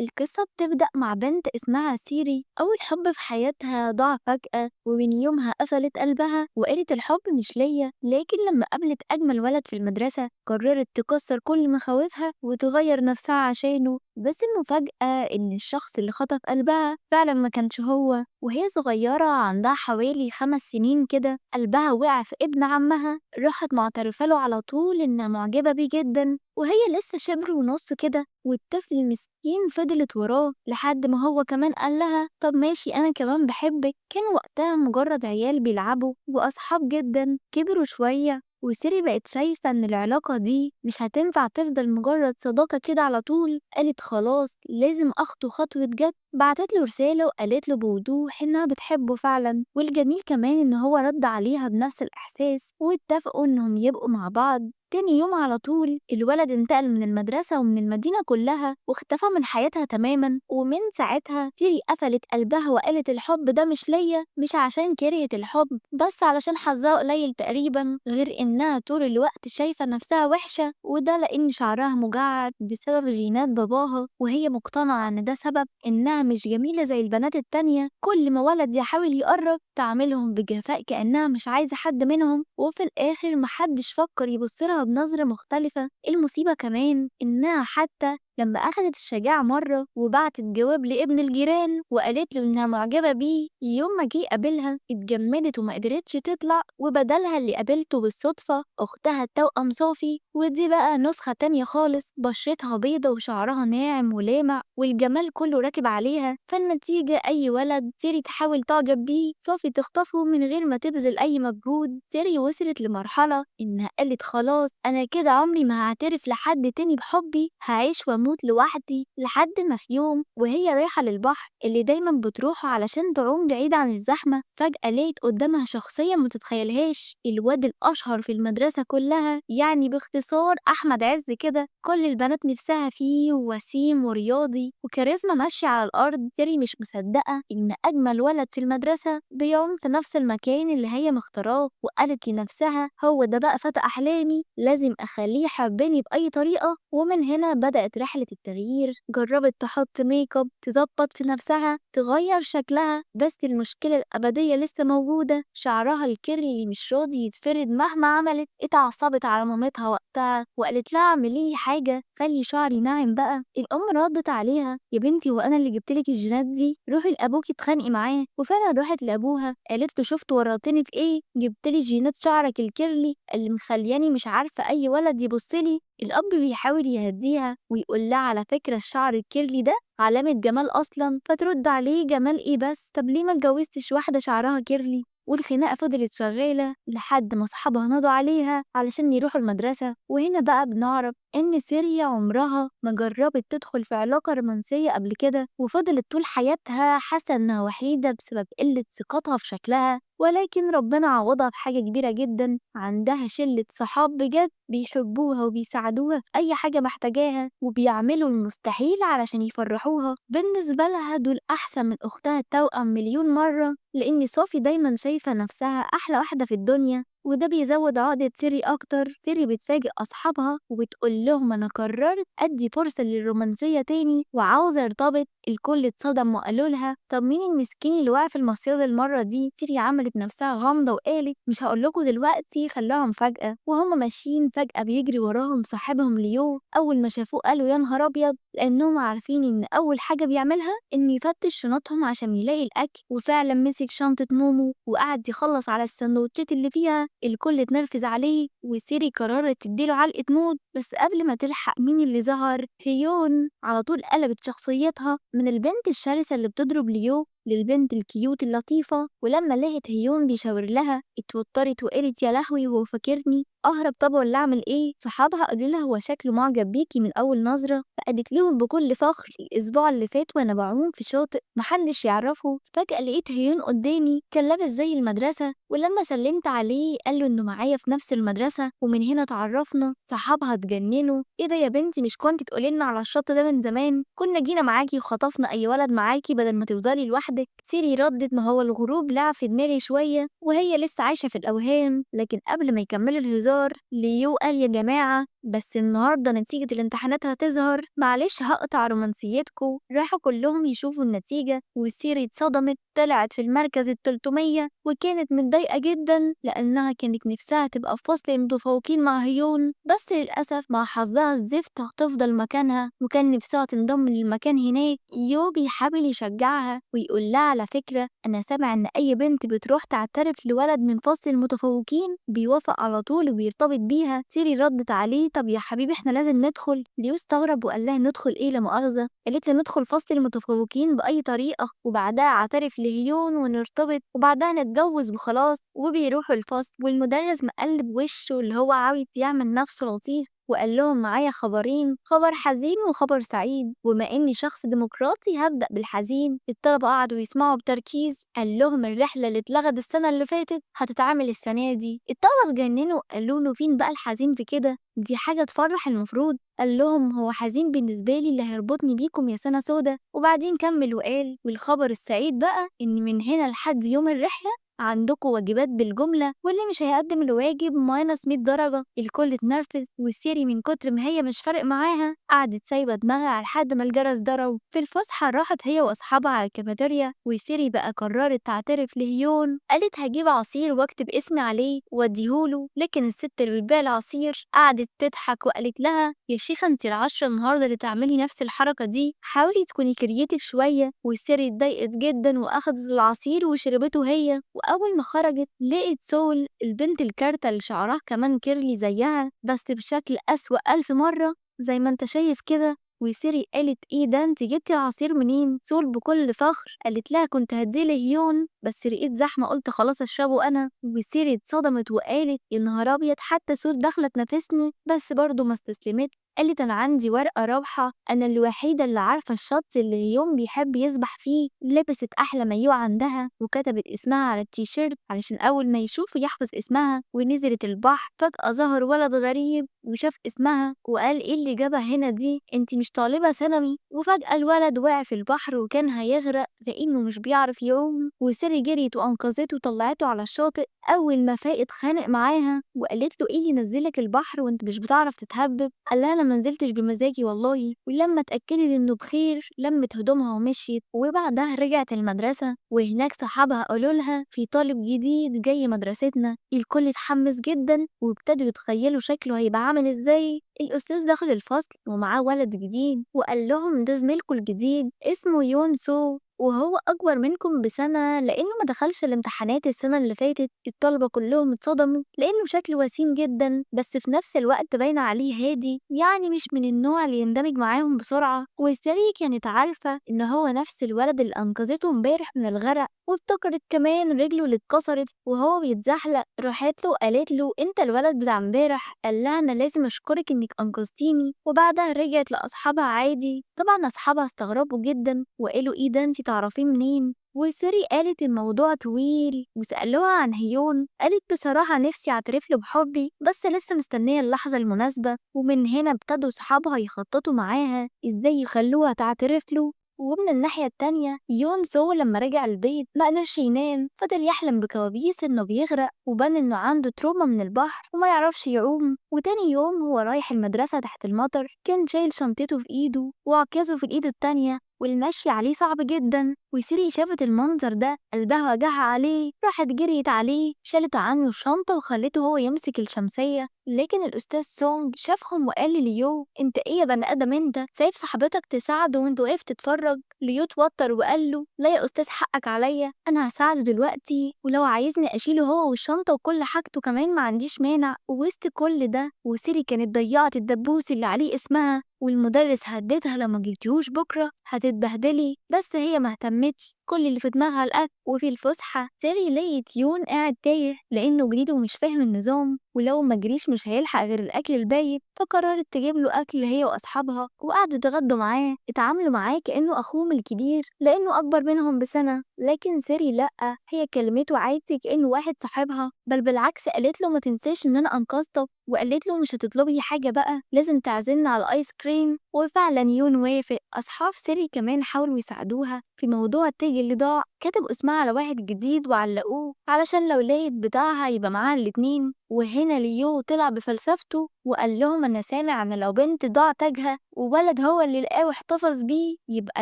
القصة بتبدأ مع بنت اسمها سيري. أول حب في حياتها ضاع فجأة، ومن يومها قفلت قلبها وقالت الحب مش ليا. لكن لما قابلت أجمل ولد في المدرسة قررت تكسر كل مخاوفها وتغير نفسها عشانه. بس المفاجأة إن الشخص اللي خطف قلبها فعلا ما كانش هو. وهي صغيرة عندها حوالي 5 سنين كده قلبها وقع في ابن عمها، راحت معترفة له على طول إنها معجبة بيه جدا وهي لسه شبر ونص كده. والطفل المسكين فضلت وراه لحد ما هو كمان قال لها طب ماشي أنا كمان بحبك. كان وقتها مجرد عيال بيلعبوا وأصحاب جدا. كبروا شوية وسيري بقت شايفة إن العلاقة دي مش هتنفع تفضل مجرد صداقة كده على طول. قالت خلاص لازم أخطو خطوة جد. بعتت له رسالة وقالت له بوضوح إنها بتحبه فعلا، والجميل كمان إن هو رد عليها بنفس الإحساس واتفقوا إنهم يبقوا مع بعض. تاني يوم على طول الولد انتقل من المدرسة ومن المدينة كلها واختفى من حياتها تماما. ومن ساعتها تيري قفلت قلبها وقالت الحب ده مش ليا، مش عشان كرهت الحب بس علشان حظها قليل تقريبا، غير انها طول الوقت شايفة نفسها وحشة، وده لان شعرها مجعد بسبب جينات باباها، وهي مقتنعة ان ده سبب انها مش جميلة زي البنات التانية. كل ما ولد يحاول يقرب تعاملهم بجفاء كأنها مش عايزة حد منهم، وفي الآخر محدش فكر يبصلها بنظرة مختلفة. المصيبة كمان إنها حتى لما أخدت الشجاعة مرة وبعتت جواب لابن الجيران وقالت له إنها معجبة بيه، يوم ما جه قابلها اتجمدت وما قدرتش تطلع، وبدلها اللي قابلته بالصدفة أختها التوأم صافي. ودي بقى نسخة تانية خالص، بشرتها بيضة وشعرها ناعم ولامع والجمال كله راكب عليها. فالنتيجة أي ولد تيري تحاول تعجب بيه صافي تخطفه من غير ما تبذل أي مجهود. تيري وصلت لمرحلة إنها قالت خلاص أنا كده عمري ما هعترف لحد تاني بحبي، هعيش وأموت لوحدي. لحد ما في يوم وهي رايحة للبحر اللي دايما بتروحه علشان تعوم بعيد عن الزحمة، فجأة لقيت قدامها شخصية ما تتخيلهاش، الواد الأشهر في المدرسة كلها، يعني باختصار أحمد عز كده. كل البنات نفسها فيه، وسيم ورياضي وكاريزما ماشية على الأرض. تيري مش مصدقة إن أجمل ولد في المدرسة بيعوم في نفس المكان اللي هي مختاراه، وقالت لنفسها هو ده بقى فتى أحلامي، لازم أخليه يحبني بأي طريقة. ومن هنا بدأت رحلة التغيير. جربت تحط ميك اب، تظبط في نفسها، تغير شكلها، بس المشكلة الأبدية لسه موجودة، شعرها الكيرلي مش راضي يتفرد مهما عملت. اتعصبت على مامتها وقتها وقالت لها اعملي حاجة خلي شعري ناعم بقى. الأم ردت عليها يا بنتي وأنا اللي جبتلك الجينات دي، روحي لأبوكي اتخانقي معاه. وفعلا راحت لأبوها قالت له شفت ورطتني في ايه، جبتلي جينات شعرك الكيرلي اللي مخلياني مش عارفة أي ولد يبصلي. الأب بيحاول يهديها ويقول لها على فكرة الشعر الكيرلي ده علامة جمال أصلا. فترد عليه جمال ايه بس، طب ليه ما اتجوزتش واحدة شعرها كيرلي. والخناقة فضلت شغالة لحد ما صحابها نادوا عليها علشان يروحوا المدرسة. وهنا بقى بنعرف إن سيريا عمرها ما جربت تدخل في علاقة رومانسية قبل كده، وفضلت طول حياتها حاسة إنها وحيدة بسبب قلة ثقتها في شكلها. ولكن ربنا عوضها بحاجة كبيرة جدا، عندها شلة صحاب بجد بيحبوها وبيساعدوها في أي حاجة محتاجاها، وبيعملوا المستحيل علشان يفرحوها. بالنسبة لها دول أحسن من أختها التوأم مليون مرة، لأن صافي دايما شايفة نفسها أحلى واحدة في الدنيا. وده بيزود عقدة سيري أكتر. سيري بتفاجئ أصحابها وبتقول لهم أنا قررت أدي فرصة للرومانسية تاني وعاوزة ارتبط. الكل اتصدم وقالوا لها طب مين المسكين اللي وقع في المصيدة المرة دي. سيري عملت نفسها غامضة وقالت مش هقولكوا دلوقتي، خلاها مفاجأة. وهم ماشيين فجأة بيجري وراهم صاحبهم ليو. أول ما شافوه قالوا يا نهار أبيض، لأنهم عارفين إن أول حاجة بيعملها إنه يفتش شنطهم عشان يلاقي الأكل. وفعلا مسك شنطة مومو وقعد يخلص على السندوتشات اللي فيها. الكل اتنرفز عليه وسيري قررت تديله علقة موت، بس قبل ما تلحق مين اللي ظهر، هيون. على طول قلبت شخصيتها من البنت الشرسة اللي بتضرب ليو للبنت الكيوت اللطيفة. ولما لقت هيون بيشاور لها اتوترت وقالت يا لهوي هو فاكرني اهرب طب ولا اعمل ايه. صحابها قالوا لها هو شكله معجب بيكي من اول نظرة. فقالت لهم بكل فخر الاسبوع اللي فات وانا بعوم في شاطئ محدش يعرفه فجأة لقيت هيون قدامي كان لابس زي المدرسة. ولما سلمت عليه قال له انه معايا في نفس المدرسة ومن هنا اتعرفنا. صحابها اتجننوا ايه ده يا بنتي مش كنتي تقولي لنا على الشط ده من زمان، كنا جينا معاكي وخطفنا اي ولد معاكي بدل ما تفضلي لوحدك. سيري ردت ما هو الغروب لعب في دماغي شوية وهي لسه عايشة في الأوهام. لكن قبل ما يكملوا الهزار ليو قال يا جماعة بس النهاردة نتيجة الامتحانات هتظهر، معلش هقطع رومانسيتكم. راحوا كلهم يشوفوا النتيجة وسيري اتصدمت، طلعت في المركز ال300 وكانت متضايقة جدا لأنها كانت نفسها تبقى في فصل المتفوقين مع هيون، بس للأسف مع حظها الزفت هتفضل مكانها، وكان نفسها تنضم للمكان هناك. يو بيحاول يشجعها ويقول لها على فكرة أنا سامع إن أي بنت بتروح تعترف لولد من فصل المتفوقين بيوافق على طول وبيرتبط بيها. سيري ردت عليه طب يا حبيبي احنا لازم ندخل. ليو استغرب وقال لها ندخل ايه لا مؤاخذة؟ قالت له ندخل فصل المتفوقين بأي طريقة وبعدها اعترف لهيون ونرتبط وبعدها نتجوز وخلاص. وبيروحوا الفصل والمدرس مقلب وشه اللي هو عاوز يعمل نفسه لطيف وقال لهم معايا خبرين، خبر حزين وخبر سعيد، وبما اني شخص ديمقراطي هبدأ بالحزين. الطلبة قعدوا يسمعوا بتركيز. قال لهم الرحلة اللي اتلغت السنة اللي فاتت هتتعمل السنة دي. الطلبة اتجننوا قالوا له فين بقى الحزين في كده؟ دي حاجة تفرح المفروض. قال لهم هو حزين بالنسبة لي اللي هيربطني بيكم يا سنة سودا. وبعدين كمل وقال والخبر السعيد بقى ان من هنا لحد يوم الرحلة عندكوا واجبات بالجملة، واللي مش هيقدم الواجب ماينس 100 درجة. الكل اتنرفز وسيري من كتر ما هي مش فارق معاها قعدت سايبة دماغها لحد ما الجرس ضرب. في الفسحة راحت هي واصحابها على الكافيتيريا وسيري بقى قررت تعترف لهيون. قالت هجيب عصير واكتب اسمي عليه واديهوله، لكن الست اللي بتبيع العصير قعدت تضحك وقالت لها يا شيخة انتي العشرة النهاردة اللي تعملي نفس الحركة دي، حاولي تكوني كرييتيف شوية. وسيري اتضايقت جدا واخدت العصير وشربته هي. وأول ما خرجت لقيت سول البنت الكارتة اللي شعرها كمان كيرلي زيها بس بشكل أسوأ ألف مرة زي ما انت شايف كده. وسيري قالت ايه ده انت جبتي العصير منين؟ سول بكل فخر قالت لها كنت هديه لهيون بس لقيت زحمة قلت خلاص اشربه انا. وسيري اتصدمت وقالت يا نهار ابيض حتى سول داخلة تنافسني بس برضه ما استسلمتش. قالت أنا عندي ورقة رابحة، أنا الوحيدة اللي عارفة الشط اللي هيوم بيحب يسبح فيه. لبست أحلى مايو عندها وكتبت اسمها على التيشيرت علشان أول ما يشوفه يحفظ اسمها. ونزلت البحر فجأة ظهر ولد غريب وشاف اسمها وقال ايه اللي جابها هنا دي؟ انتي مش طالبة ثانوي؟ وفجأة الولد وقع في البحر وكان هيغرق لأنه مش بيعرف يعوم. وسيري جريت وأنقذته وطلعته على الشاطئ. أول ما فاق اتخانق معاها وقالت له ايه اللي نزلك البحر وانت مش بتعرف تتهبب؟ قال لها انا ما نزلتش بمزاجي والله. ولما اتأكدت انه بخير لمت هدومها ومشيت. وبعدها رجعت المدرسة وهناك صحابها قالوا لها في طالب جديد جاي مدرستنا. الكل اتحمس جدا وابتدوا يتخيلوا شكله هيبقى عامل ازاي. الأستاذ دخل الفصل ومعاه ولد جديد وقال لهم ده زميلكوا الجديد اسمه يون سو وهو أكبر منكم بسنة لأنه ما دخلش الامتحانات السنة اللي فاتت. الطلبة كلهم اتصدموا لأنه شكله وسيم جدا بس في نفس الوقت باين عليه هادي، يعني مش من النوع اللي يندمج معاهم بسرعة. وساري كانت عارفة إن هو نفس الولد اللي أنقذته امبارح من الغرق، وافتكرت كمان رجله اللي اتكسرت وهو بيتزحلق. راحت له وقالت له انت الولد بتاع امبارح؟ قال لها انا لازم اشكرك انك انقذتيني. وبعدها رجعت لاصحابها عادي. طبعا اصحابها استغربوا جدا وقالوا ايه ده انتي تعرفيه منين؟ وسيري قالت الموضوع طويل وسألوها عن هيون. قالت بصراحة نفسي اعترف له بحبي بس لسه مستنية اللحظة المناسبة. ومن هنا ابتدوا صحابها يخططوا معاها ازاي يخلوها تعترف له. ومن الناحية التانية يون سو لما رجع البيت ما قدرش ينام، فضل يحلم بكوابيس انه بيغرق وبان انه عنده تروما من البحر وما يعرفش يعوم. وتاني يوم هو رايح المدرسة تحت المطر كان شايل شنطته في ايده وعكازه في الايد التانية والمشي عليه صعب جدا. وسيري شافت المنظر ده قلبها وجعها عليه، راحت جريت عليه شالت عنه الشنطة وخلته هو يمسك الشمسية. لكن الأستاذ سونج شافهم وقال لليو انت ايه يا بني ادم انت سايب صاحبتك تساعده وانت واقف تتفرج؟ ليو اتوتر وقال له لا يا أستاذ حقك عليا، أنا هساعده دلوقتي ولو عايزني أشيله هو والشنطة وكل حاجته كمان ما عنديش مانع. ووسط كل ده وسيري كانت ضيعت الدبوس اللي عليه اسمها والمدرس هددها لو ما جبتيهوش بكرة هتتبهدلي، بس هي ما اهتمتش. كل اللي في دماغها الأكل. وفي الفسحة سيري لقيت يون قاعد تايه لأنه جديد ومش فاهم النظام ولو ما جريش مش هيلحق غير الأكل البايت. فقررت تجيب له أكل هي وأصحابها وقعدوا يتغدوا معاه. اتعاملوا معاه كأنه أخوهم الكبير لأنه أكبر منهم بسنة. لكن سيري لأ، هي كلمته عادي كأنه واحد صاحبها، بل بالعكس قالت له ما تنساش إن أنا أنقذتك. وقالت له مش هتطلبي حاجة بقى لازم تعزمنا على آيس كريم. وفعلا يون وافق. أصحاب سيري كمان حاولوا يساعدوها في موضوع التاج اللي ضاع، كتبوا اسمها على واحد جديد وعلقوه علشان لو لقيت بتاعها يبقى معاها الاتنين. وهنا ليو طلع بفلسفته وقال لهم أنا سامع إن لو بنت ضاع تاجها وولد هو اللي لقاه واحتفظ بيه يبقى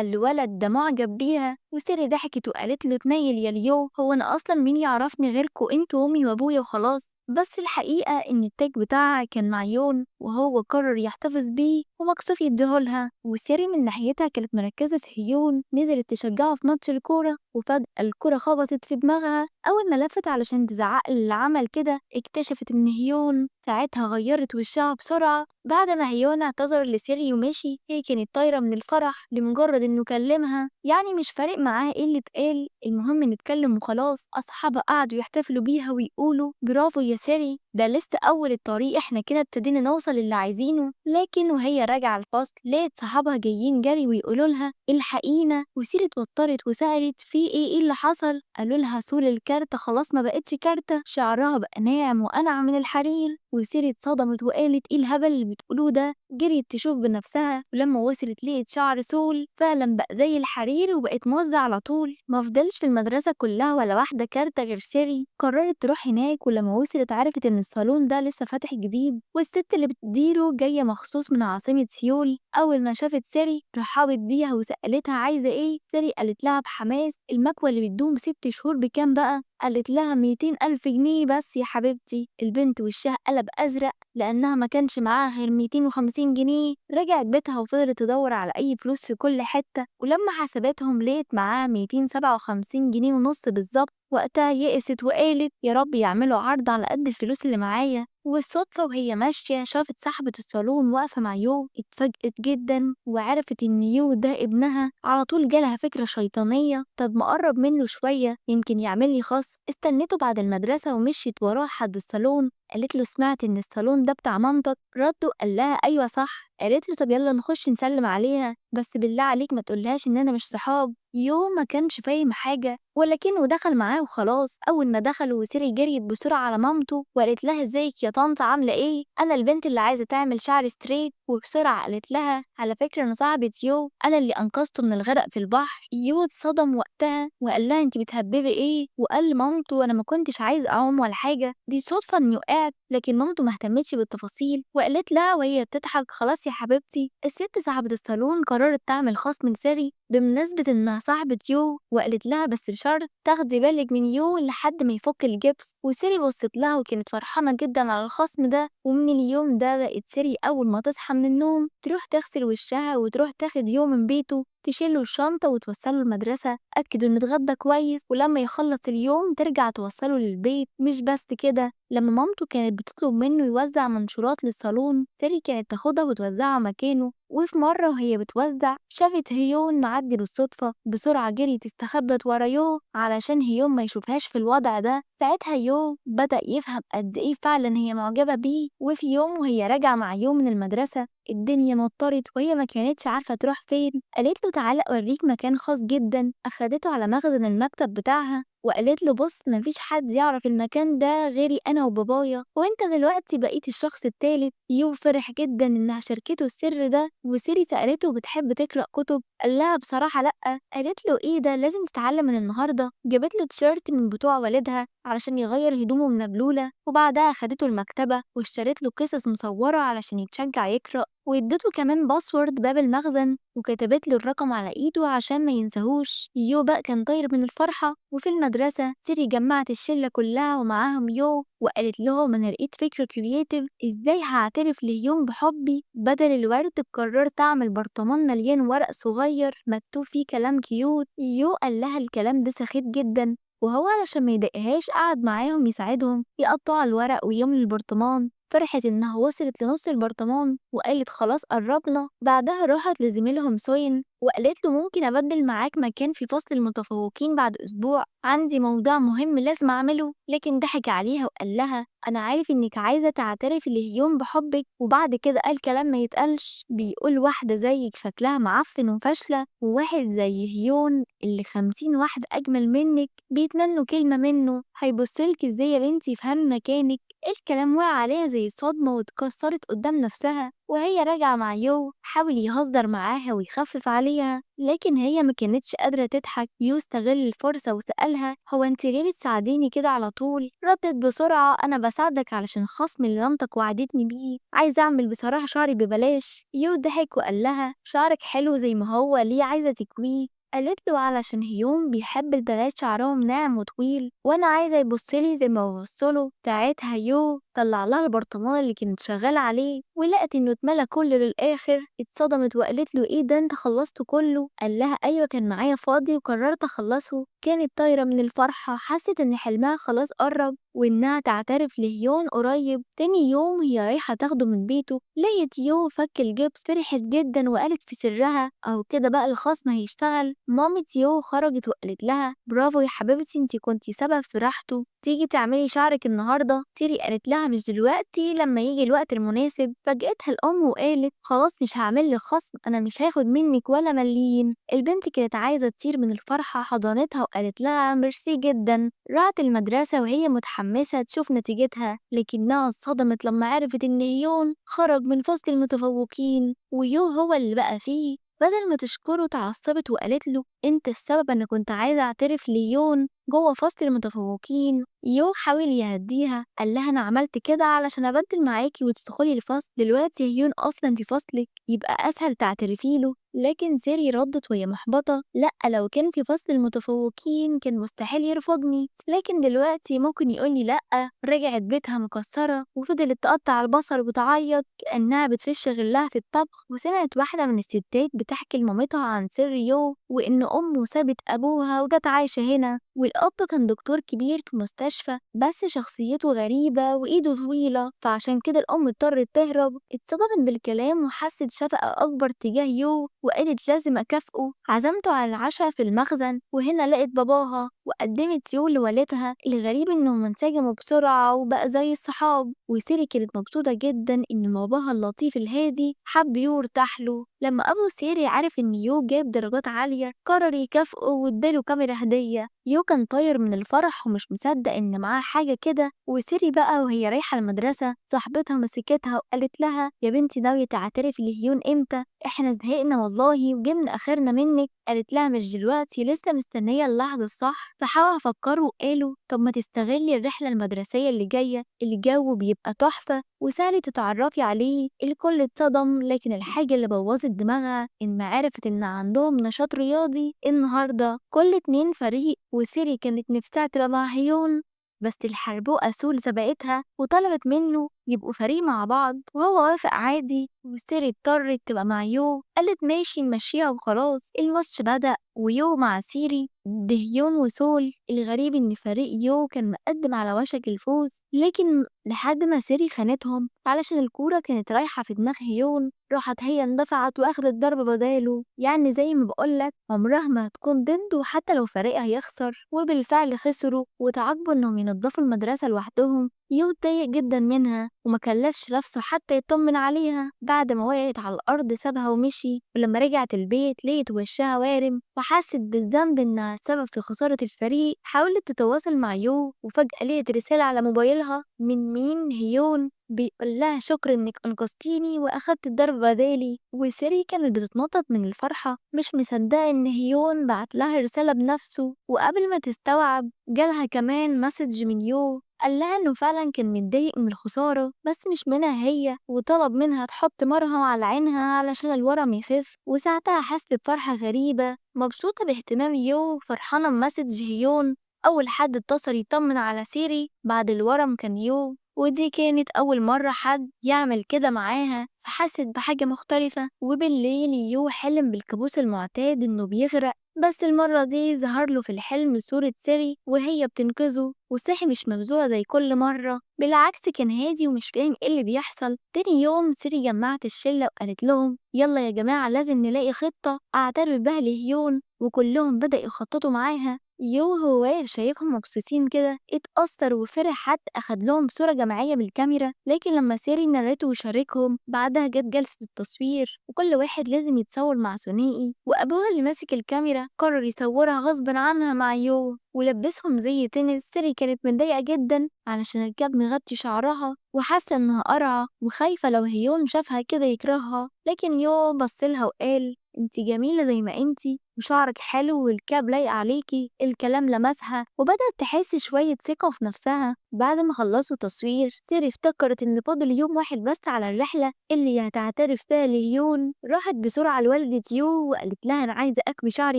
الولد ده معجب بيها. وسيري ضحكت وقالت له اتنيل يا ليو، هو أنا أصلا مين يعرفني غيركوا انتوا أمي وأبويا وخلاص. بس الحقيقة إن التاج بتاعها كان مع يون وهو قرر يحتفظ بيه ومكسوف يديهولها. وسيري من ناحيتها كانت مركزة في هيون، نزلت تشجعه في ماتش الكورة وفجأة الكرة خبطت في دماغها. أول ما لفت علشان تزعق اللي عمل كده اكتشفت إن هيون ساعتها غيرت وشها بسرعة. بعد ما هيون اعتذر لسيري ومشي هي كانت طايرة من الفرح لمجرد إنه كلمها، يعني مش فارق معاها إيه اللي اتقال، المهم نتكلم وخلاص. أصحابها قعدوا يحتفلوا بيها ويقولوا برافو يا سيري، ده لسه أول الطريق، احنا كده ابتدينا نوصل اللي عايزينه. لكن وهي راجعة الفصل لقيت صحابها جايين جري ويقولوا لها الحقينا. وسيري اتوترت وسألت في ايه اللي حصل. قالوا لها سول الكارتة خلاص ما بقتش كارتة، شعرها بقى ناعم وأنعم من الحرير. وسيري اتصدمت وقالت ايه الهبل اللي بتقولوه ده، جريت تشوف بنفسها ولما وصلت لقيت شعر سول فعلا بقى زي الحرير وبقت موزع على طول. ما فضلش في المدرسة كلها ولا واحدة كارتة غير سيري، قررت تروح هناك ولما وصلت عرفت ان الصالون ده لسه فاتح جديد والست اللي بتديره جاية مخصوص من عاصمة سيول. أول ما شافت سيري رحبت بيها وسألتها عايزة ايه. سيري قالت لها بحماس المكوى اللي بتدوم 6 شهور بكام بقى؟ قالت لها 200,000 جنيه بس يا حبيبتي. البنت وشها قلب أزرق لأنها ما كانش معاها غير 250 جنيه. رجعت بيتها وفضلت تدور على أي فلوس في كل حتة ولما حسبتهم لقيت معاها 257 جنيه ونص بالظبط. وقتها يئست وقالت يا رب يعملوا عرض على قد الفلوس اللي معايا. والصدفة وهي ماشية شافت صاحبة الصالون واقفة مع يو، اتفاجئت جدا وعرفت ان يو ده ابنها. على طول جالها فكرة شيطانية، طب ما اقرب منه شوية يمكن يعمل لي خصم. استنته بعد المدرسة ومشيت وراه لحد الصالون. قالت له سمعت ان الصالون ده بتاع مامتك؟ رد وقال لها ايوه صح. قالت له طب يلا نخش نسلم عليها بس بالله عليك ما تقولهاش اننا مش صحاب. يو ما كانش فاهم حاجة ولكنه دخل معاه وخلاص. أول ما دخلوا وسيري جريت بسرعة على مامته وقالت لها ازيك يا طنط عاملة ايه؟ أنا البنت اللي عايزة تعمل شعر ستريت. وبسرعة قالت لها على فكرة أنا صاحبة يو، أنا اللي أنقذته من الغرق في البحر. يو اتصدم وقتها وقال لها انتي بتهببي ايه؟ وقال لمامته أنا ما كنتش عايز أعوم ولا حاجة، دي صدفة إني وقعت. لكن مامته ما اهتمتش بالتفاصيل وقالت لها وهي بتضحك خلاص يا حبيبتي. الست صاحبة الصالون قررت تعمل خصم لسيري بمناسبة إنها صاحبة يو وقالت لها بس بشرط تاخدي بالك من يو لحد ما يفك الجبس. وسيري بصت لها وكانت فرحانة جدا على الخصم ده. ومن اليوم ده بقت سيري أول ما تصحى من النوم تروح تغسل وشها وتروح تاخد يو من بيته تشيله الشنطة وتوصله المدرسة، أكد إنه اتغدى كويس ولما يخلص اليوم ترجع توصله للبيت. مش بس كده، لما مامته كانت بتطلب منه يوزع منشورات للصالون سيري كانت تاخدها وتوزعها مكانه. وفي مرة وهي بتوزع شافت هيون معدي بالصدفة، بسرعة جريت استخبت ورا يو علشان هيون ما يشوفهاش في الوضع ده. ساعتها يو بدأ يفهم قد إيه فعلا هي معجبة بيه. وفي يوم وهي راجعة مع يو من المدرسة الدنيا مطرت وهي ما كانتش عارفة تروح فين. قالت له تعالى أوريك مكان خاص جدا. أخدته على مخزن المكتب بتاعها وقالت له بص مفيش حد يعرف المكان ده غيري أنا وبابايا وانت دلوقتي بقيت الشخص التالت. يو فرح جدا إنها شاركته السر ده. وسيري سألته بتحب تقرأ كتب؟ قال لها بصراحة لأ. قالت له ايه ده لازم تتعلم من النهاردة. جابت له تيشيرت من بتوع والدها علشان يغير هدومه مبلولة وبعدها خدته المكتبة واشترت له قصص مصورة علشان يتشجع يقرأ وادته كمان باسورد باب المخزن وكتبت له الرقم على ايده عشان ما ينساهوش. يو بقى كان طاير من الفرحة. وفي المدرسة سيري جمعت الشلة كلها ومعاهم يو وقالت لهم انا لقيت فكرة كرياتيف ازاي هعترف ليوم بحبي. بدل الورد قررت اعمل برطمان مليان ورق صغير مكتوب فيه كلام كيوت. يو قال لها الكلام ده سخيف جدا وهو علشان ما يضايقهاش قعد معاهم يساعدهم يقطعوا الورق ويملوا البرطمان. فرحت إنها وصلت لنص البرطمان وقالت خلاص قربنا. بعدها راحت لزميلهم سوين وقالت له ممكن أبدل معاك مكان في فصل المتفوقين بعد أسبوع، عندي موضوع مهم لازم أعمله. لكن ضحك عليها وقال لها أنا عارف إنك عايزة تعترفي لهيون بحبك. وبعد كده قال كلام ما يتقالش، بيقول واحدة زيك شكلها معفن وفاشلة وواحد زي هيون اللي 50 واحد أجمل منك بيتمنوا كلمة منه هيبصلك ازاي يا بنتي فهمي مكانك. الكلام وقع عليها زي صدمة واتكسرت قدام نفسها وهي راجعة مع يو حاول يهزر معاها ويخفف عليها، لكن هي ما كانتش قادرة تضحك. يو استغل الفرصة وسألها هو انت ليه بتساعديني كده على طول؟ ردت بسرعة انا بساعدك علشان خصم اللي مامتك وعدتني بيه، عايزة اعمل بصراحة شعري ببلاش. يو ضحك وقال لها شعرك حلو زي ما هو، ليه عايزة تكويه؟ قالت له علشان هيوم بيحب البنات شعرهم ناعم وطويل، وانا عايزه يبصلي زي ما ببصله. ساعتها يو طلع لها البرطمان اللي كانت شغاله عليه ولقت انه اتملى كله للاخر. اتصدمت وقالت له ايه ده انت خلصته كله؟ قال لها ايوه كان معايا فاضي وقررت اخلصه. كانت طايره من الفرحه، حست ان حلمها خلاص قرب وإنها تعترف لهيون قريب. تاني يوم هي رايحة تاخده من بيته لقيت يو فك الجبس، فرحت جدا وقالت في سرها أو كده بقى الخصم هيشتغل. مامة يو خرجت وقالت لها برافو يا حبيبتي انتي كنتي سبب في راحته، تيجي تعملي شعرك النهاردة؟ تيري قالت لها مش دلوقتي، لما يجي الوقت المناسب. فاجأتها الأم وقالت خلاص مش هعمل لك خصم، أنا مش هاخد منك ولا مليم. البنت كانت عايزة تطير من الفرحة، حضنتها وقالت لها ميرسي جدا. راحت المدرسة وهي متحمسة تشوف نتيجتها، لكنها اتصدمت لما عرفت إن هيون خرج من فصل المتفوقين ويو هو اللي بقى فيه. بدل ما تشكره اتعصبت وقالت له انت السبب، انا كنت عايزة اعترف ليون جوه فصل المتفوقين. يو حاول يهديها قال لها انا عملت كده علشان ابدل معاكي وتدخلي الفصل، دلوقتي هيون اصلا في فصلك يبقى اسهل تعترفي له. لكن سيري ردت وهي محبطة لا لو كان في فصل المتفوقين كان مستحيل يرفضني، لكن دلوقتي ممكن يقولي لا. رجعت بيتها مكسرة وفضلت تقطع البصل وتعيط كأنها بتفش غلها في الطبخ. وسمعت واحدة من الستات بتحكي لمامتها عن سر يو وإن أمه سابت أبوها وجت عايشة هنا، والأب كان دكتور كبير في مستشفى بس شخصيته غريبة وإيده طويلة، فعشان كده الأم اضطرت تهرب. اتصدمت بالكلام وحست شفقة أكبر تجاه يو وقالت لازم أكافئه. عزمته على العشاء في المخزن وهنا لقت باباها وقدمت يو لوالدها. الغريب إنهم انسجموا بسرعة وبقى زي الصحاب، وسيري كانت مبسوطة جدا إن باباها اللطيف الهادي حب يو وارتاح له. لما أبو سيري عرف إن يو جاب درجات عالية قرر يكافئه واداله كاميرا هدية. يو كان طاير من الفرح ومش مصدق إن معاه حاجة كده. وسيري بقى وهي رايحة المدرسة صاحبتها مسكتها وقالت لها يا بنتي ناوية تعترفي لهيون امتى؟ احنا زهقنا والله وجبنا اخرنا منك. قالت لها مش دلوقتي، لسه مستنية اللحظة الصح. فحاول افكروا وقالوا طب ما تستغلي الرحلة المدرسية اللي جاية، الجو بيبقى تحفة وسهل تتعرفي عليه. الكل اتصدم، لكن الحاجة اللي بوظت دماغها إن عرفت إن عندهم نشاط رياضي النهاردة، كل اتنين فريق. وسيري كانت نفسها تبقى مع هيون بس الحربوقة سول سبقتها وطلبت منه يبقوا فريق مع بعض وهو وافق عادي. وسيري اضطرت تبقى مع يو، قالت ماشي نمشيها وخلاص. الماتش بدأ ويو مع سيري ضد هيون وسول. الغريب ان فريق يو كان مقدم على وشك الفوز، لكن لحد ما سيري خانتهم علشان الكورة كانت رايحة في دماغ هيون، راحت هي اندفعت واخدت ضرب بداله. يعني زي ما بقولك عمرها ما هتكون ضده حتى لو فريقها يخسر. وبالفعل خسروا وتعاقبوا انهم ينظفوا المدرسة لوحدهم. يو اتضايق جدا منها وما كلفش نفسه حتى يطمن عليها. بعد ما وقعت على الأرض سابها ومشي، ولما رجعت البيت لقيت وشها وارم وحست بالذنب إنها سبب في خسارة الفريق. حاولت تتواصل مع يو وفجأة لقيت رسالة على موبايلها من مين؟ هيون بيقول لها شكرا انك انقذتيني واخدت الضرب بدالي. وسيري كانت بتتنطط من الفرحة مش مصدقة ان هيون بعت لها رسالة بنفسه. وقبل ما تستوعب جالها كمان مسج من يو قال لها انه فعلا كان متضايق من الخسارة بس مش منها هي، وطلب منها تحط مرهم على عينها علشان الورم يخف. وساعتها حست بفرحة غريبة، مبسوطة باهتمام يو فرحانة بمسج هيون. أول حد اتصل يطمن على سيري بعد الورم كان يو، ودي كانت أول مرة حد يعمل كده معاها، فحست بحاجة مختلفة. وبالليل يو حلم بالكابوس المعتاد إنه بيغرق، بس المرة دي ظهر له في الحلم صورة سيري وهي بتنقذه، وصحي مش مفزوع زي كل مرة، بالعكس كان هادي ومش فاهم ايه اللي بيحصل. تاني يوم سيري جمعت الشلة وقالت لهم يلا يا جماعة لازم نلاقي خطة أعترف بها لهيون، وكلهم بدأ يخططوا معاها. يو هو واقف شايفهم مبسوطين كده اتأثر وفرح، حتى أخد لهم صورة جماعية بالكاميرا. لكن لما سيري نادته وشاركهم بعدها جت جلسة التصوير، وكل واحد لازم يتصور مع ثنائي، وأبوها اللي ماسك الكاميرا قرر يصورها غصب عنها مع يو ولبسهم زي تنس. سيري كانت متضايقة جدا علشان الكاب مغطي شعرها وحاسة إنها قرعة وخايفة لو هيون شافها كده يكرهها. لكن يو بصلها وقال انتي جميلة زي ما انتي، وشعرك حلو والكاب لايق عليكي. الكلام لمسها وبدأت تحس شوية ثقة في نفسها. بعد ما خلصوا تصوير، سيري افتكرت إن فاضل يوم واحد بس على الرحلة اللي هتعترف فيها لهيون. راحت بسرعة لوالدة يو وقالت لها أنا عايزة أكوي شعري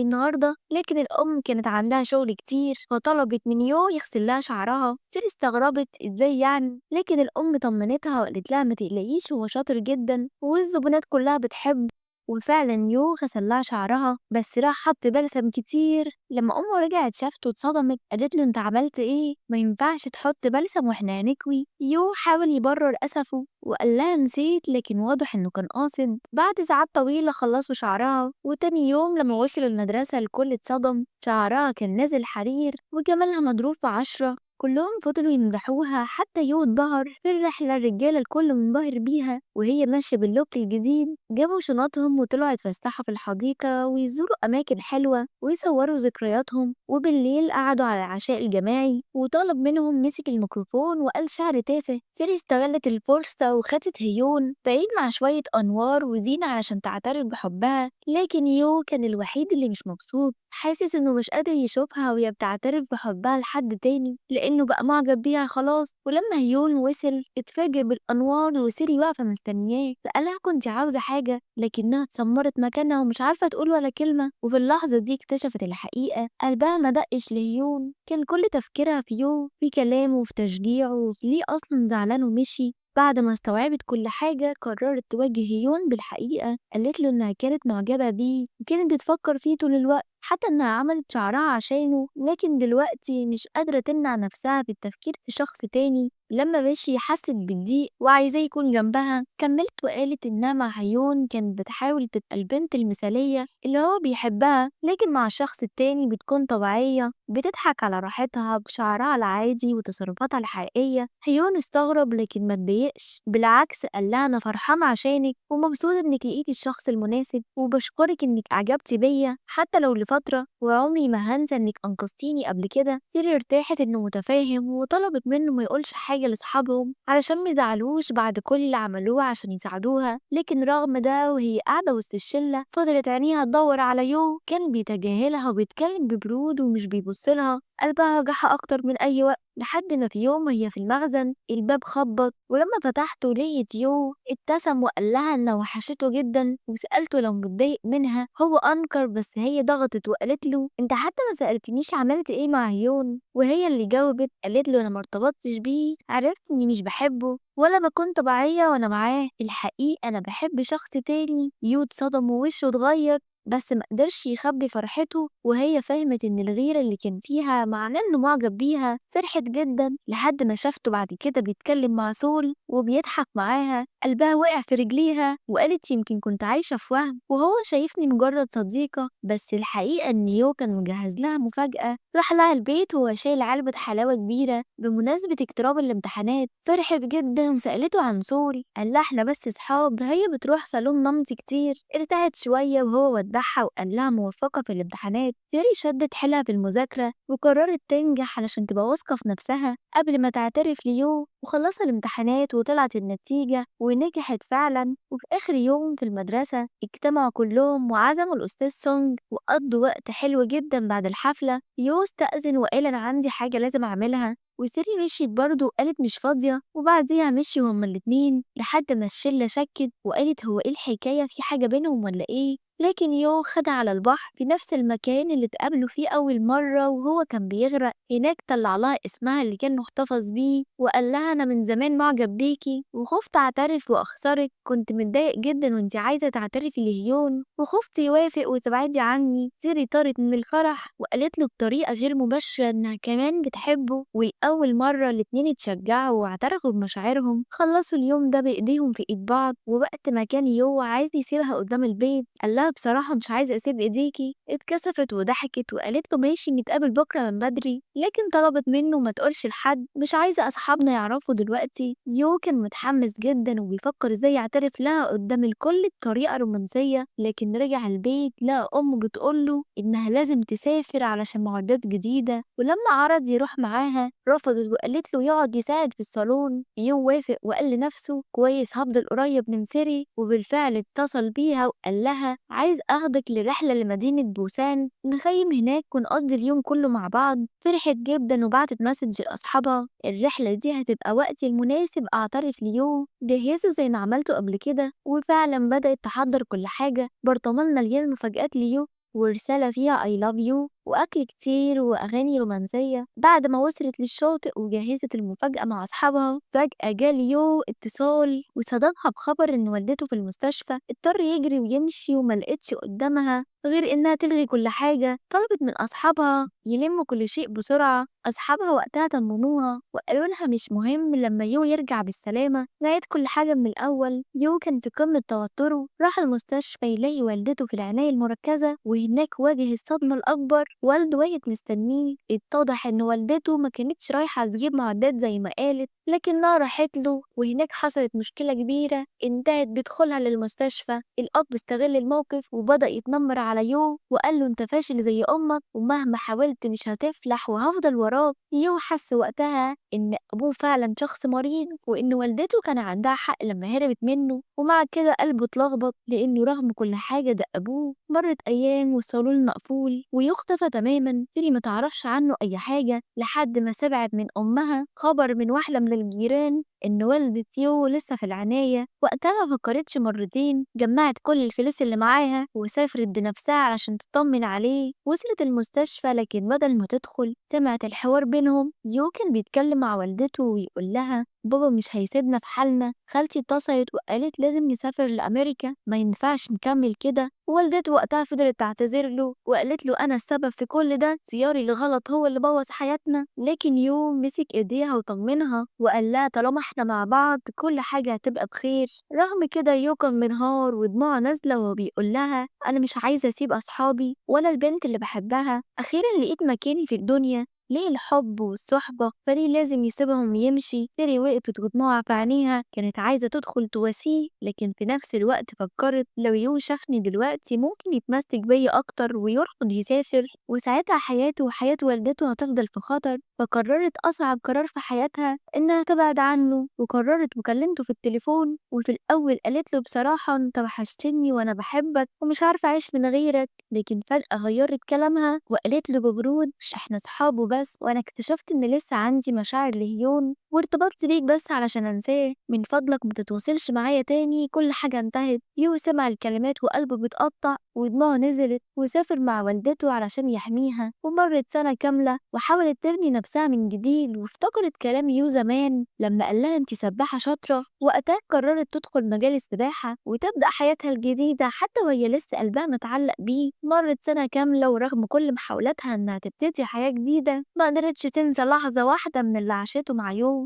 النهاردة، لكن الأم كانت عندها شغل كتير فطلبت من يو يغسل لها شعرها. سيري استغربت ازاي يعني، لكن الأم طمنتها وقالت لها ما تقلقيش هو شاطر جدا والزبونات كلها بتحبه. وفعلا يو غسلها شعرها بس راح حط بلسم كتير. لما امه رجعت شافته اتصدمت، قالت له انت عملت ايه؟ ما ينفعش تحط بلسم واحنا هنكوي. يو حاول يبرر اسفه وقال لها نسيت، لكن واضح انه كان قاصد. بعد ساعات طويلة خلصوا شعرها، وتاني يوم لما وصلوا المدرسة الكل اتصدم. شعرها كان نازل حرير وجمالها مضروب في 10. كلهم فضلوا يمدحوها حتى يو اتبهر. في الرحلة الرجالة الكل منبهر بيها وهي ماشية باللوك الجديد. جابوا شنطهم وطلعوا يتفسحوا في الحديقة ويزوروا أماكن حلوة ويصوروا ذكرياتهم. وبالليل قعدوا على العشاء الجماعي وطالب منهم مسك الميكروفون وقال شعر تافه. سيري استغلت الفرصة وخدت هيون بعيد مع شوية أنوار وزينة علشان تعترف بحبها. لكن يو كان الوحيد اللي مش مبسوط، حاسس إنه مش قادر يشوفها وهي بتعترف بحبها لحد تاني لأنه بقى معجب بيها خلاص. ولما هيون وصل اتفاجئ بالأنوار وسيري واقفة مستنياه. سألها كنت عاوزة حاجة، لكنها اتسمرت مكانها ومش عارفة تقول ولا كلمة. وفي اللحظة دي اكتشفت الحقيقة، قلبها ما دقش لهيون، كان كل تفكيرها في يو، في كلامه وفي تشجيعه وفي ليه أصلا زعلان ومشي. بعد ما استوعبت كل حاجة قررت تواجه هيون بالحقيقة. قالت له إنها كانت معجبة بيه وكانت بتفكر فيه طول الوقت، حتى إنها عملت شعرها عشانه، لكن دلوقتي مش قادرة تمنع نفسها بالتفكير في شخص تاني. لما مشي حست بالضيق وعايزاه يكون جنبها. كملت وقالت إنها مع هيون كانت بتحاول تبقى البنت المثالية اللي هو بيحبها، لكن مع الشخص التاني بتكون طبيعية بتضحك على راحتها بشعرها العادي وتصرفاتها الحقيقية. هيون استغرب لكن ما اتضايقش، بالعكس قال لها أنا فرحان عشانك ومبسوط إنك لقيتي الشخص المناسب، وبشكرك إنك أعجبتي بيا حتى لو لفترة، وعمري ما هنسى إنك أنقذتيني قبل كده. سيري ارتاحت إنه متفاهم وطلبت منه ما يقولش حاجة لأصحابهم علشان ميزعلوش بعد كل اللي عملوه عشان يساعدوها. لكن رغم ده وهي قاعدة وسط الشلة فضلت عينيها تدور على يو، كان بيتجاهلها وبيتكلم ببرود ومش بيبصلها. قلبها وجعها أكتر من أي وقت، لحد ما في يوم وهي في المخزن الباب خبط، ولما فتحته لقيت يو. ابتسم وقال لها إنه وحشته جدا وسألته لو متضايق منها. هو أنكر بس هي ضغطت وقالت له أنت حتى ما سألتنيش عملت إيه مع هيون. وهي اللي جاوبت قالت له أنا مرتبطتش بيه، عرفت إني مش بحبه ولا بكون طبيعية وأنا معاه، الحقيقة أنا بحب شخص تاني. يو اتصدم ووشه اتغير بس مقدرش يخبي فرحته، وهي فهمت إن الغيرة اللي كان فيها معناه إنه معجب بيها. فرحت جدا لحد ما شافته بعد كده بيتكلم مع سول وبيضحك معاها. قلبها وقع في رجليها وقالت يمكن كنت عايشة في وهم وهو شايفني مجرد صديقة، بس الحقيقة إن يو كان مجهز لها مفاجأة. راح لها البيت وهو شايل علبة حلاوة كبيرة بمناسبة اقتراب الامتحانات. فرحت جدا وسألته عن سول، قال لها احنا بس صحاب، هي بتروح صالون مامتي كتير. ارتاحت شوية وهو ودعها وقال لها موفقة في الامتحانات. تيري شدت حيلها في المذاكرة وقررت تنجح علشان تبقى واثقة في نفسها قبل ما تعترف ليو. وخلصت الامتحانات وطلعت النتيجة ونجحت فعلا. وفي آخر يوم في المدرسة اجتمعوا كلهم وعزموا الأستاذ سونج وقضوا وقت حلو جدا. بعد الحفلة يو استأذن وقال أنا عندي حاجة لازم أعملها، وسيري مشيت برضه وقالت مش فاضية. وبعديها مشيوا هما الاتنين لحد ما الشلة شكت وقالت هو ايه الحكاية، في حاجة بينهم ولا ايه؟ لكن يو خدها على البحر في نفس المكان اللي اتقابلوا فيه أول مرة وهو كان بيغرق. هناك طلع لها اسمها اللي كان محتفظ بيه وقال لها أنا من زمان معجب بيكي وخفت أعترف وأخسرك، كنت متضايق جدا وانتي عايزة تعترفي لهيون وخفت يوافق وتبعدي عني. سيري طارت من الفرح وقالت له بطريقة غير مباشرة إنها كمان بتحبه، والأول مرة الاتنين اتشجعوا واعترفوا بمشاعرهم. خلصوا اليوم ده بإيديهم في إيد بعض، ووقت ما كان يو عايز يسيبها قدام البيت قال لها بصراحة مش عايزة أسيب إيديكي. اتكسفت وضحكت وقالت له ماشي نتقابل بكرة من بدري، لكن طلبت منه ما تقولش لحد، مش عايزة أصحابنا يعرفوا دلوقتي. يو كان متحمس جدا وبيفكر ازاي يعترف لها قدام الكل بطريقة رومانسية، لكن رجع البيت لقى أمه بتقوله إنها لازم تسافر علشان معدات جديدة، ولما عرض يروح معاها رفضت وقالت له يقعد يساعد في الصالون. يو وافق وقال لنفسه كويس هفضل قريب من سيري، وبالفعل اتصل بيها وقال لها عايز اخدك لرحلة لمدينة بوسان نخيم هناك ونقضي اليوم كله مع بعض. فرحت جدا وبعتت مسج لأصحابها الرحلة دي هتبقى وقتي المناسب أعترف ليو. جهزوا زي ما عملته قبل كده، وفعلا بدأت تحضر كل حاجة، برطمان مليان مفاجآت ليو ورسالة فيها I love you وأكل كتير وأغاني رومانسية. بعد ما وصلت للشاطئ وجهزت المفاجأة مع أصحابها فجأة جه يو اتصال وصدمها بخبر إن والدته في المستشفى. اضطر يجري ويمشي وملقتش قدامها غير إنها تلغي كل حاجة. طلبت من أصحابها يلموا كل شيء بسرعة. أصحابها وقتها طمنوها وقالوا لها مش مهم لما يو يرجع بالسلامة نعيد كل حاجة من الأول. يو كان في قمة توتره، راح المستشفى يلاقي والدته في العناية المركزة وهناك واجه الصدمة الأكبر، والده واقف مستنيه. اتضح إن والدته ما كانتش رايحة تجيب معدات زي ما قالت، لكنها راحت له وهناك حصلت مشكلة كبيرة انتهت بدخولها للمستشفى. الأب استغل الموقف وبدأ يتنمر على يو وقال له انت فاشل زي أمك ومهما حاولت مش هتفلح وهفضل وراك. يو حس وقتها إن أبوه فعلا شخص مريض وإن والدته كان عندها حق لما هربت منه، ومع كده قلبه اتلخبط لأنه رغم كل حاجة ده أبوه. مرت أيام والصالون مقفول ويختفى تماما. تيري ما تعرفش عنه أي حاجة لحد ما سمعت من أمها خبر من واحدة من الجيران إن والدة يو لسه في العناية. وقتها ما فكرتش مرتين، جمعت كل الفلوس اللي معاها وسافرت بنفسها علشان تطمن عليه. وصلت المستشفى لكن بدل ما تدخل سمعت الحوار بينهم. يو كان بيتكلم مع والدته ويقول لها بابا مش هيسيبنا في حالنا. خالتي اتصلت وقالت لازم نسافر لأمريكا، ما ينفعش نكمل كده. والدته وقتها فضلت تعتذر له وقالت له أنا السبب في كل ده، اختياري الغلط هو اللي بوظ حياتنا. لكن يو مسك ايديها وطمنها وقال لها طالما احنا مع بعض كل حاجة هتبقى بخير. رغم كده يو كان منهار ودموعه نازلة وهو بيقول لها أنا مش عايزة أسيب أصحابي ولا البنت اللي بحبها، أخيرا لقيت مكاني في الدنيا. ليه الحب والصحبة فليه لازم يسيبهم يمشي؟ تيري وقفت ودموعها في عينيها، كانت عايزة تدخل تواسيه لكن في نفس الوقت فكرت لو يو شافني دلوقتي ممكن يتمسك بيا أكتر ويرفض يسافر، وساعتها حياته وحياة والدته هتفضل في خطر. فقررت أصعب قرار في حياتها إنها تبعد عنه، وقررت وكلمته في التليفون. وفي الأول قالت له بصراحة أنت وحشتني وأنا بحبك ومش عارفة أعيش من غيرك، لكن فجأة غيرت كلامها وقالت له ببرود مش إحنا صحاب وبس، وأنا اكتشفت إن لسه عندي مشاعر لهيون وارتبطت بيك بس علشان أنساه، من فضلك متتواصلش معايا تاني، كل حاجة انتهت. يو سمع الكلمات وقلبه بيتقطع ودموعه نزلت وسافر مع والدته علشان يحميها. ومرت سنة كاملة وحاولت تبني نفسها من جديد، وافتكرت كلام يو زمان لما قال لها انتي سباحة شاطرة. وقتها قررت تدخل مجال السباحة وتبدأ حياتها الجديدة حتى وهي لسه قلبها متعلق بيه. مرت سنة كاملة ورغم كل محاولاتها انها تبتدي حياة جديدة ما قدرتش تنسى لحظة واحدة من اللي عاشته مع يوم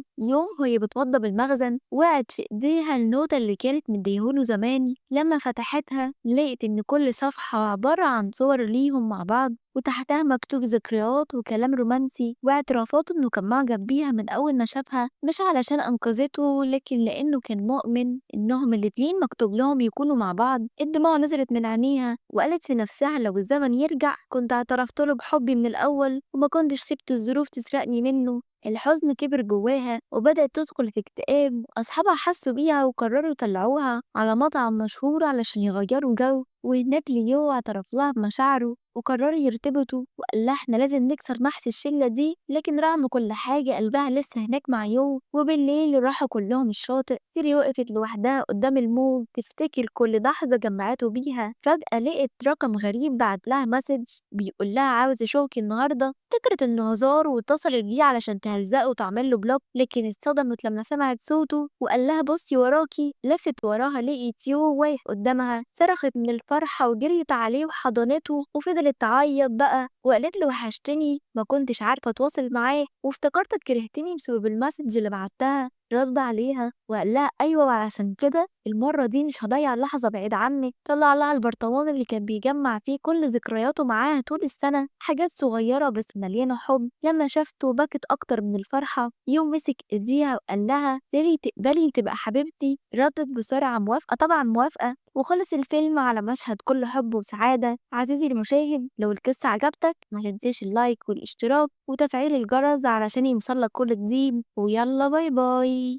وهي بتوضب المخزن وقعت في ايديها النوتة اللي كانت مديهوله زمان. لما فتحتها لقيت ان كل صفحة عبارة عن صور ليهم مع بعض وتحتها مكتوب ذكريات وكلام رومانسي واعترافات انه كان معجب بيها من اول ما شافها، مش علشان انقذته لكن لانه كان مؤمن انهم الاتنين مكتوب لهم يكونوا مع بعض. الدموع نزلت من عينيها وقالت في نفسها لو الزمن يرجع كنت اعترفت له بحبي من الاول وما كنتش سبت الظروف تسرقني منه. الحزن كبر جواها وبدأت تدخل في اكتئاب. أصحابها حسوا بيها وقرروا يطلعوها على مطعم مشهور علشان يغيروا جو، وهناك ليو اعترف لها بمشاعره وقرروا يرتبطوا وقال لها احنا لازم نكسر نحس الشلة دي. لكن رغم كل حاجة قلبها لسه هناك مع يو. وبالليل راحوا كلهم الشاطئ. سيري وقفت لوحدها قدام الموج تفتكر كل لحظة جمعته بيها. فجأة لقت رقم غريب بعت لها مسج بيقول لها عاوز اشوفك النهاردة. افتكرت انه هزار واتصلت بيه علشان تهزقه وتعمل له بلوك، لكن اتصدمت لما سمعت صوته وقال لها بصي وراكي. لفت وراها لقيت يو واقف قدامها، صرخت من الفرحة وجريت عليه وحضنته وفضلت تعيط بقى وقالت له وحشتني ما كنتش عارفة اتواصل معاه وافتكرتك كرهتني بسبب المسج اللي بعتها. رد عليها وقال لها أيوة، وعلشان كده المرة دي مش هضيع لحظة بعيد عنك. طلع لها البرطمان اللي كان بيجمع فيه كل ذكرياته معاها طول السنة، حاجات صغيرة بس مليانة حب. لما شافته بكت أكتر من الفرحة. يوم مسك إيديها وقال لها تقدري تقبلي تبقى حبيبتي؟ ردت بسرعة موافقة، طبعا موافقة. وخلص الفيلم على مشهد كله حب وسعادة. عزيزي المشاهد، لو القصة عجبتك ما تنسيش اللايك والاشتراك وتفعيل الجرس علشان يوصلك كل جديد. ويلا باي باي.